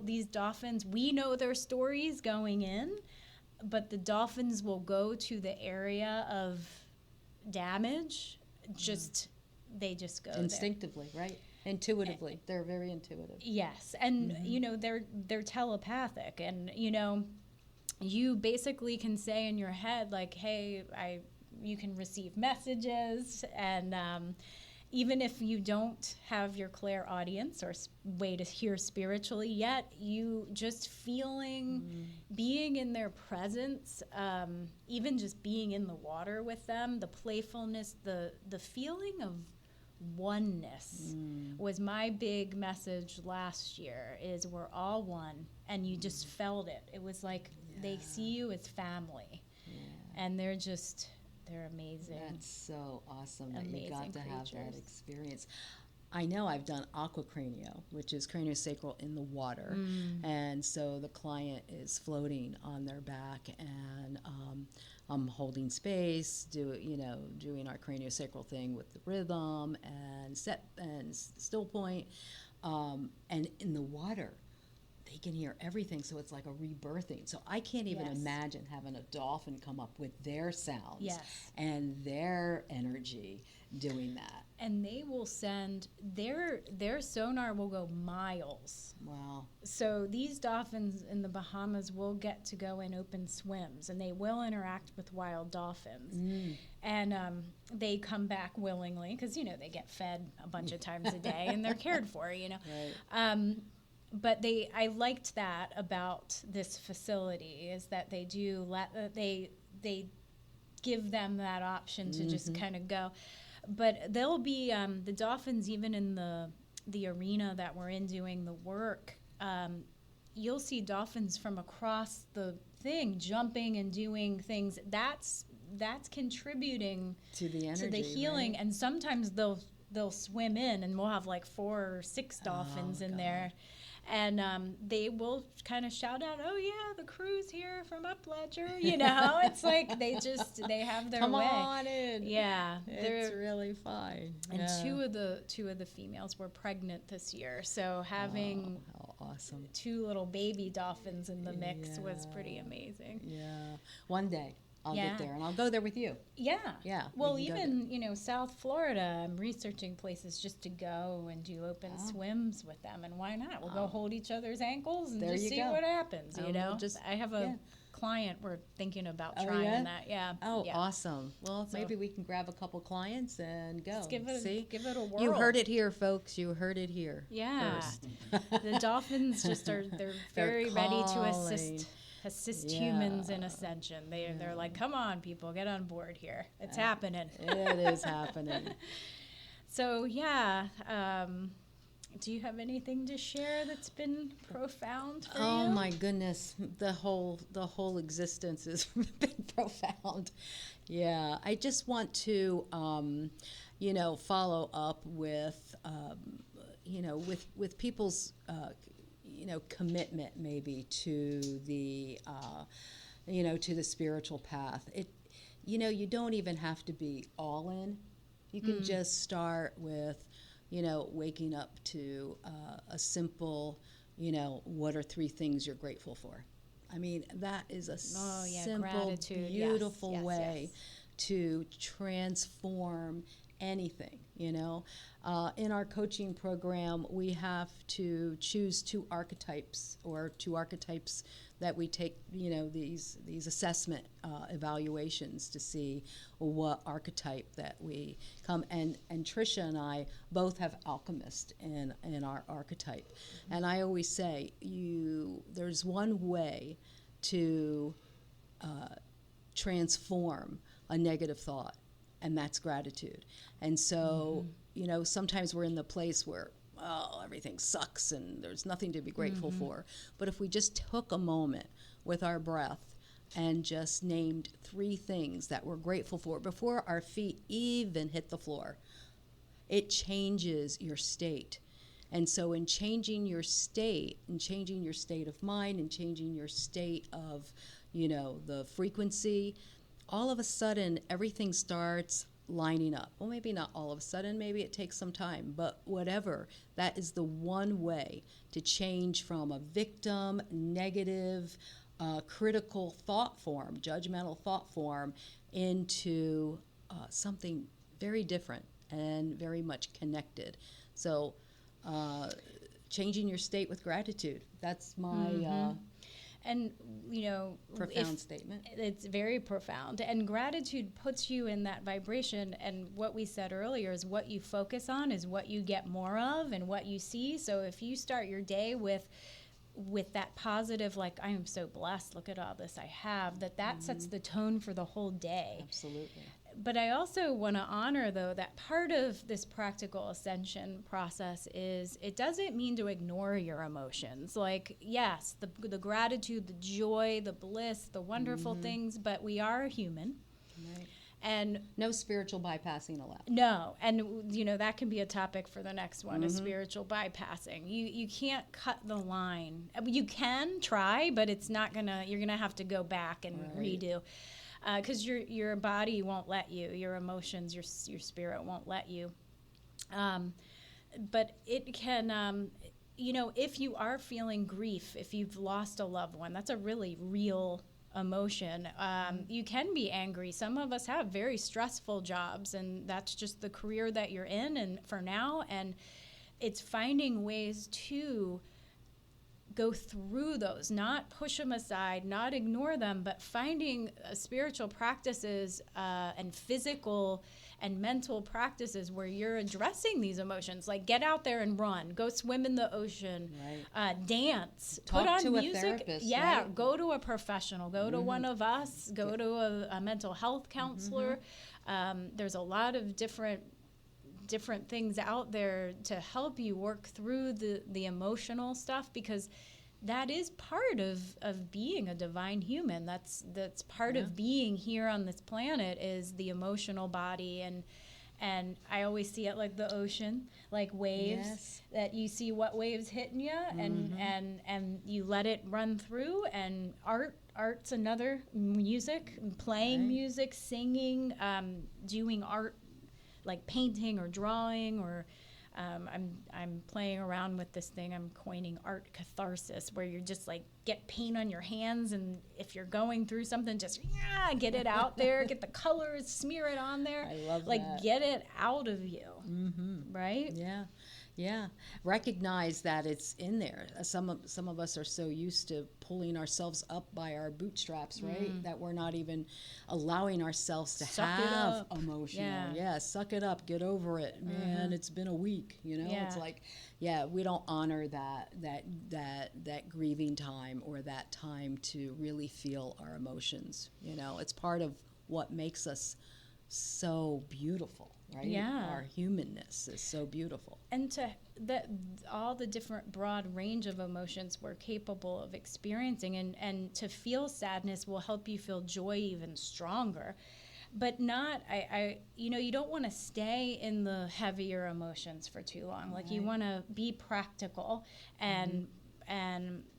These dolphins, we know their stories going in, but the dolphins will go to the area of damage, they just go instinctively there. Right? Intuitively. They're very intuitive. Yes. And they're telepathic, and you basically can say in your head, hey, you can receive messages, and even if you don't have your clairaudience or way to hear spiritually yet, you just being in their presence, even just being in the water with them, the playfulness, the feeling of oneness was my big message last year, is we're all one, and you just felt it. It was like they see you as family. And they're amazing. That's so awesome that you got Amazing to have that creatures. experience. I know I've done aquacranio, which is craniosacral in the water. And so the client is floating on their back, and I'm holding space, doing our craniosacral thing with the rhythm and set and still point. And in the water, they can hear everything, so it's like a rebirthing. So I can't even imagine having a dolphin come up with their sounds and their energy doing that. And they will send their sonar will go miles. Wow. So these dolphins in the Bahamas will get to go in open swims, and they will interact with wild dolphins. And they come back willingly because, they get fed a bunch of times a day and they're cared for, Right. But I liked that about this facility is that they do they give them that option to just kind of go. But there'll be the dolphins even in the arena that we're in doing the work. You'll see dolphins from across the thing jumping and doing things. That's contributing to the energy, to the healing. right? And sometimes they'll swim in, and we'll have like 4 or 6 dolphins in there. And they will kind of shout out, "Oh yeah, the crew's here from Upledger." It's like they have their Come way. Come on in. Yeah, it's really fun. And two of the females were pregnant this year, so having how awesome 2 little baby dolphins in the mix was pretty amazing. Yeah, one day I'll get there, and I'll go there with you. Yeah. Well, we can even South Florida, I'm researching places just to go and do open swims with them, and why not? We'll go hold each other's ankles and just see what happens. I have a client we're thinking about trying that. Yeah. Oh, awesome. Well, maybe we can grab a couple clients and go. Give it a whirl. You heard it here, folks. You heard it here. Yeah. The dolphins they're very ready to assist humans in Ascension. They're like, come on, people, get on board here. It's happening. It is happening. So, do you have anything to share that's been profound for you? Oh my goodness, the whole existence has been profound. Yeah, I just want to, follow up with, with people's, commitment maybe to the, to the spiritual path. You don't even have to be all in. You can just start with, waking up to a simple, what are 3 things you're grateful for? I mean, that is a simple, gratitude. beautiful way to transform anything, In our coaching program, we have to choose 2 archetypes that we take, these assessment evaluations to see what archetype that we come. And Trisha and I both have Alchemist in our archetype. And I always say, there's one way to transform a negative thought, and that's gratitude. And so, sometimes we're in the place where, everything sucks and there's nothing to be grateful for. But if we just took a moment with our breath and just named 3 things that we're grateful for before our feet even hit the floor, it changes your state. And so in changing your state of mind and changing your state of, the frequency, all of a sudden everything starts lining up. Well, maybe not all of a sudden, maybe it takes some time, but whatever, that is the one way to change from a victim, negative, critical thought form, judgmental thought form, into something very different and very much connected. So changing your state with gratitude, that's my and profound statement. It's very profound, and gratitude puts you in that vibration. And what we said earlier is what you focus on is what you get more of and what you see. So if you start your day with that positive, like, I am so blessed, look at all this I have, that sets the tone for the whole day. Absolutely. But I also want to honor, though, that part of this practical ascension process is it doesn't mean to ignore your emotions. Like, yes, the gratitude, the joy, the bliss, the wonderful things, but we are human. Right. And no spiritual bypassing allowed. No, and that can be a topic for the next one, is spiritual bypassing. You can't cut the line. I mean, you can try, but it's not you're gonna have to go back and redo, because your body won't let you, your emotions, your spirit won't let you. But it can, if you are feeling grief, if you've lost a loved one, that's a really real emotion. You can be angry. Some of us have very stressful jobs, and that's just the career that you're in and for now, and it's finding ways to go through those, not push them aside, not ignore them, but finding spiritual practices and physical and mental practices where you're addressing these emotions. Like, get out there and run, go swim in the ocean, dance, talk put on to music. a therapist. Yeah, go to a professional, go to one of us, go to a mental health counselor. There's a lot of different things out there to help you work through the emotional stuff, because that is part of being a divine human. That's part of being here on this planet, is the emotional body. And I always see it like the ocean, like waves, that you see what waves hitting you, and you let it run through. And art's another, music, playing music, singing, doing art, like painting or drawing, or I'm playing around with this thing I'm coining art catharsis, where you're just like, get paint on your hands, and if you're going through something, just get it out there, get the colors, smear it on there. I love like that. Get it out of you, right? Yeah. Recognize that it's in there. Some of us are so used to pulling ourselves up by our bootstraps, right? That we're not even allowing ourselves to have emotional. Suck it up, get over it. Man, it's been a week, It's like, we don't honor that grieving time, or that time to really feel our emotions. It's part of what makes us so beautiful. Right? Yeah. Our humanness is so beautiful. And all the different broad range of emotions we're capable of experiencing, and to feel sadness will help you feel joy even stronger. But not, you don't want to stay in the heavier emotions for too long. Like, you want to be practical and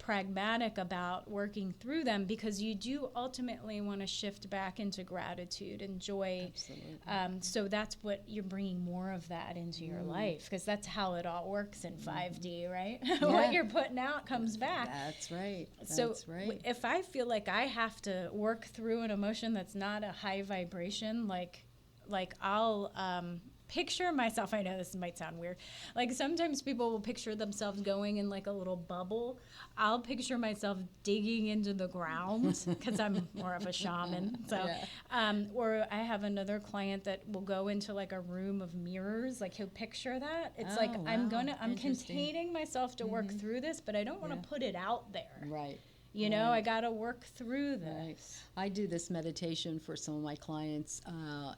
pragmatic about working through them, because you do ultimately want to shift back into gratitude and joy. Absolutely. So that's what you're bringing more of that into your life, because that's how it all works in 5D, right? What you're putting out comes back. That's right. If I feel like I have to work through an emotion that's not a high vibration, like I'll picture myself, I know this might sound weird, like sometimes people will picture themselves going in like a little bubble. I'll picture myself digging into the ground, because I'm more of a shaman. So, or I have another client that will go into like a room of mirrors, like he'll picture that. It's I'm containing myself to work through this, but I don't want to put it out there. Right. I got to work through this. Right. I do this meditation for some of my clients,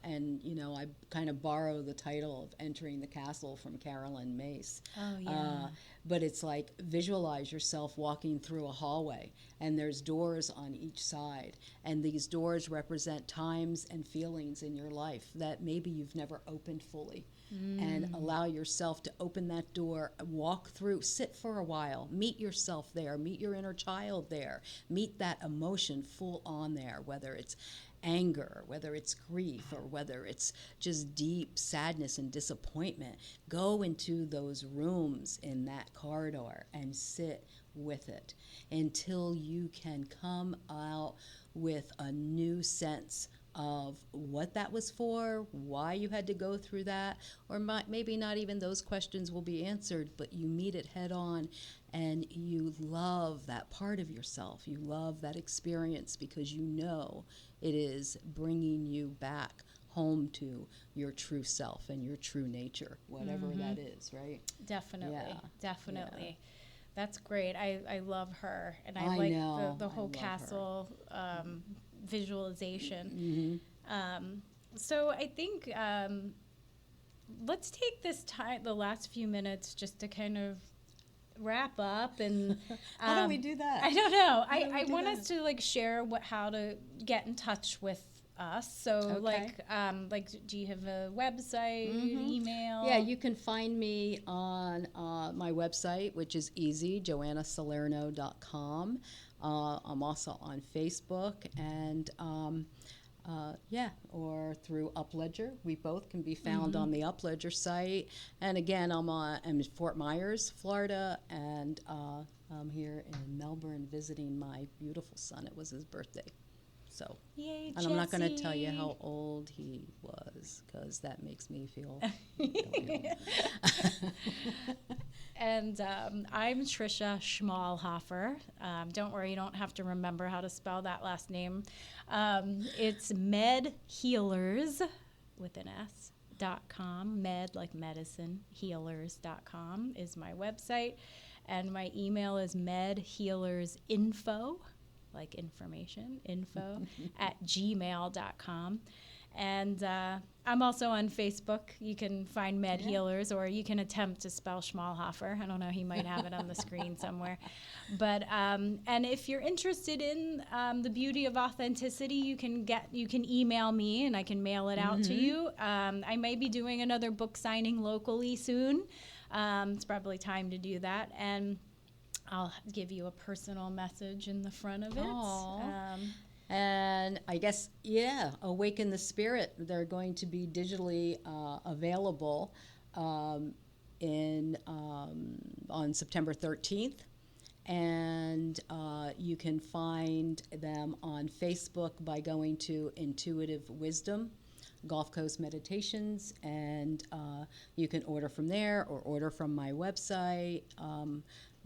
and, I kind of borrow the title of Entering the Castle from Carolyn Mace. Oh, yeah. But it's like, visualize yourself walking through a hallway, and there's doors on each side. And these doors represent times and feelings in your life that maybe you've never opened fully. And allow yourself to open that door, walk through, sit for a while, meet yourself there, meet your inner child there, meet that emotion full on there, whether it's anger, whether it's grief, or whether it's just deep sadness and disappointment. Go into those rooms in that corridor and sit with it until you can come out with a new sense of what that was for, why you had to go through that, or maybe not even those questions will be answered, but you meet it head on, and you love that part of yourself. You love that experience, because you know it is bringing you back home to your true self and your true nature, whatever that is, right? Definitely. Yeah. That's great. I love her, and I like the whole castle visualization. So I think let's take this time, the last few minutes, just to kind of wrap up. And how do we do that? I don't know. I want us to like share how to get in touch with us. So Okay. like, do you have a website, email? Yeah, you can find me on my website, which is easy, joannasalerno.com. I'm also on Facebook, and or through Upledger. We both can be found on the Upledger site. And again, I'm in Fort Myers, Florida, and I'm here in Melbourne visiting my beautiful son. It was his birthday. So, Yay, and I'm not going to tell you Jesse. how old he was, because that makes me feel. And I'm Trisha Schmalhofer. Don't worry, you don't have to remember how to spell that last name. It's MedHealers with an S.com. Med like medicine, healers.com is my website. And my email is medhealersinfo, like information, info, at gmail.com. And I'm also on Facebook. You can find MedHealers, or you can attempt to spell Schmalhofer. I don't know, he might have it on the screen somewhere. But and if you're interested in the beauty of authenticity, you can email me, and I can mail it out to you. I may be doing another book signing locally soon. It's probably time to do that, and I'll give you a personal message in the front of it. And I guess, Awaken the Spirit. They're going to be digitally available on September 13th. And you can find them on Facebook by going to Intuitive Wisdom, Gulf Coast Meditations, and you can order from there or order from my website.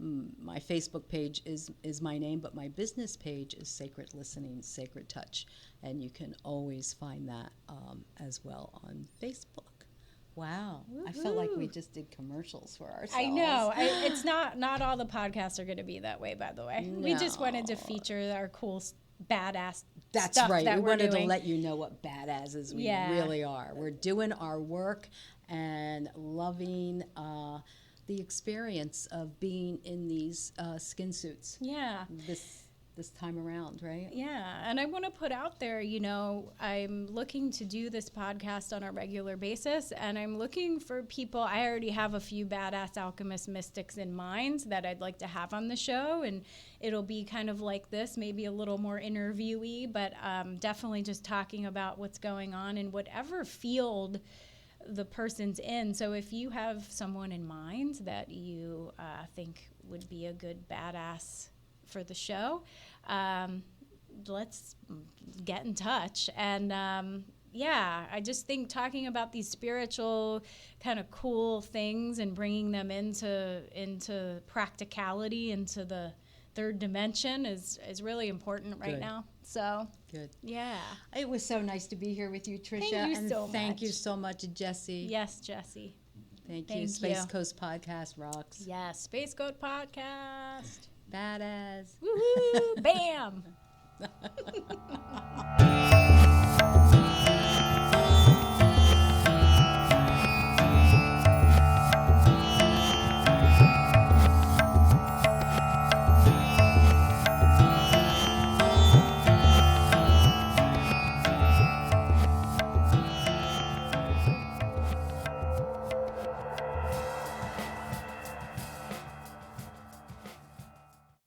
My Facebook page is my name, but my business page is Sacred Listening, Sacred Touch, and you can always find that as well on Facebook. Wow. Woo-hoo. I felt like we just did commercials for ourselves. I know. It's not all the podcasts are going to be that way, by the way. We just wanted to feature our cool, badass That's stuff right. that We we're wanted doing. to let you know what badasses we really are. We're doing our work and loving the experience of being in these skin suits. Yeah. This time around, right? Yeah, and I want to put out there, I'm looking to do this podcast on a regular basis, and I'm looking for people. I already have a few badass alchemist mystics in mind that I'd like to have on the show, and it'll be kind of like this, maybe a little more interviewee, but definitely just talking about what's going on in whatever field the person's in. So if you have someone in mind that you think would be a good badass for the show, let's get in touch. And I just think talking about these spiritual kind of cool things and bringing them into practicality, into the third dimension is really important right now. So good. Yeah. It was so nice to be here with you, Trisha. Thank you and so much. Thank you so much, Jesse. Yes, Jesse. Thank you. Space Coast Podcast rocks. Yes, Space Goat Podcast. Badass. Woohoo! Bam!